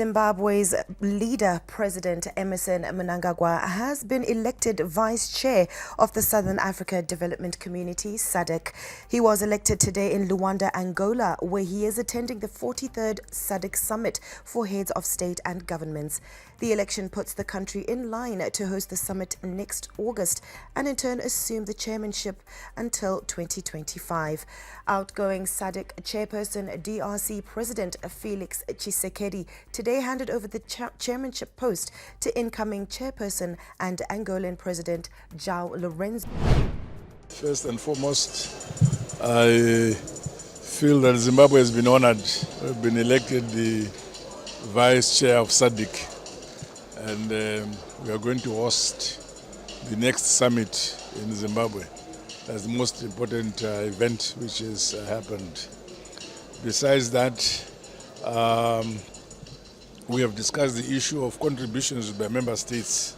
Zimbabwe's leader, President Emmerson Mnangagwa, has been elected Vice Chair of the Southern Africa Development Community, SADC. He was elected today in Luanda, Angola, where he is attending the 43rd SADC Summit for Heads of State and Governments. The election puts the country in line to host the summit next August and in turn assume the chairmanship until 2025. Outgoing SADC chairperson DRC President Felix Tshisekedi today handed over the chairmanship post to incoming chairperson and Angolan President João Lourenço. First and foremost, I feel that Zimbabwe has been honored. We've been elected the Vice Chair of SADC, and we are going to host the next summit in Zimbabwe. That's the most important event which has happened. Besides that, we have discussed the issue of contributions by member states.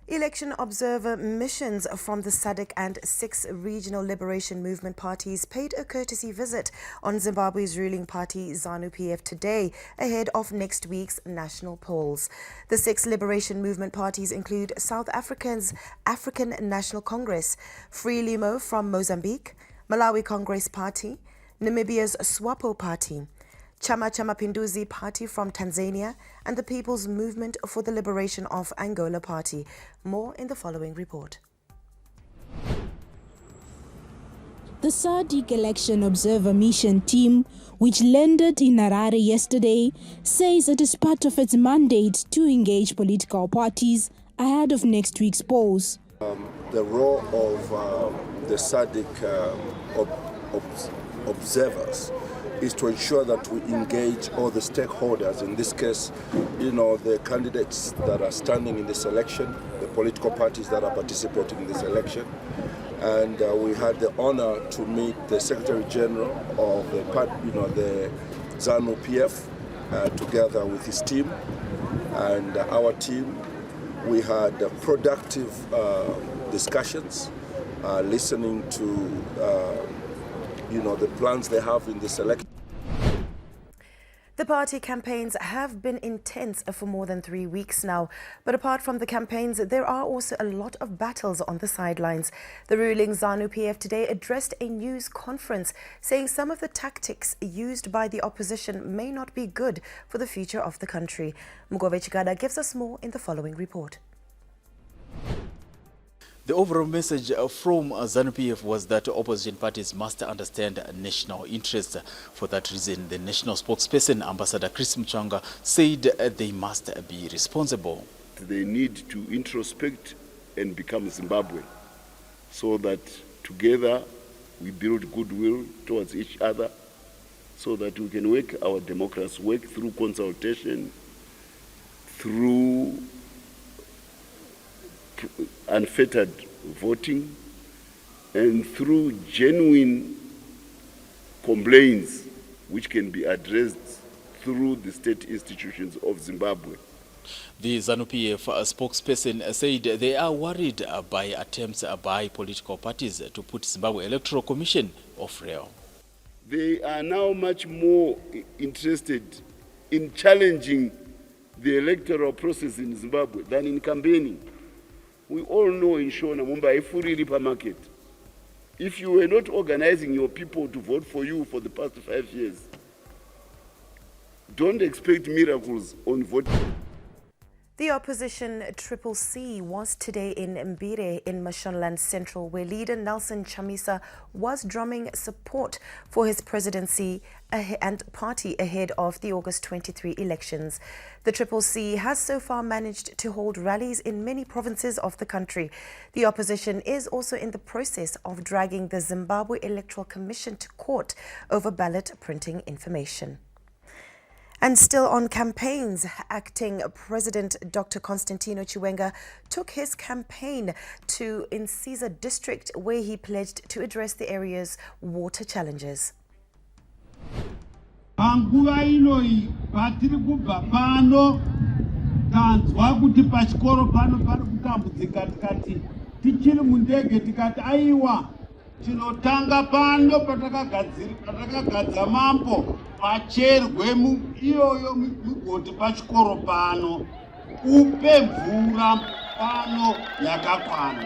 Election observer missions from the SADC and 6 regional liberation movement parties paid a courtesy visit on Zimbabwe's ruling party ZANU-PF today ahead of next week's national polls. The 6 liberation movement parties include South Africa's African National Congress, Frelimo from Mozambique, Malawi Congress Party, Namibia's SWAPO Party, Chama cha Mapinduzi Party from Tanzania, and the People's Movement for the Liberation of Angola Party. More in the following report. The SADC Election Observer Mission team, which landed in Harare yesterday, says it is part of its mandate to engage political parties ahead of next week's polls. The role of the SADC observers is to ensure that we engage all the stakeholders, in this case, the candidates that are standing in this election, the political parties that are participating in this election. And we had the honor to meet the Secretary General of the ZANU-PF together with his team and our team. We had productive discussions, listening to the plans they have in this election. The party campaigns have been intense for more than 3 weeks now. But apart from the campaigns, there are also a lot of battles on the sidelines. The ruling ZANU-PF today addressed a news conference saying some of the tactics used by the opposition may not be good for the future of the country. Mugove Chikada gives us more in the following report. The overall message from ZANU-PF was that opposition parties must understand national interests. For that reason, the national spokesperson, Ambassador Chris Mchanga, said they must be responsible. They need to introspect and become Zimbabwe so that together we build goodwill towards each other so that we can work our democracy, work through consultation, through unfettered voting, and through genuine complaints which can be addressed through the state institutions of Zimbabwe. The ZANU-PF spokesperson said they are worried by attempts by political parties to put Zimbabwe Electoral Commission off rail. They are now much more interested in challenging the electoral process in Zimbabwe than in campaigning. We all know in Shona, Mumbai, Furiri market. If you were not organizing your people to vote for you for the past 5 years, don't expect miracles on voting. The opposition Triple C was today in Mbire in Mashonaland Central, where leader Nelson Chamisa was drumming support for his presidency and party ahead of the August 23 elections. The Triple C has so far managed to hold rallies in many provinces of the country. The opposition is also in the process of dragging the Zimbabwe Electoral Commission to court over ballot printing information. And still on campaigns, acting President Dr. Constantino Chiwenga took his campaign to Insiza district, where he pledged to address the area's water challenges. tinotanga pano patakagadza mambo pacherwe iyoyo migodi pachikoro pano, upe mvura pano yakakwana.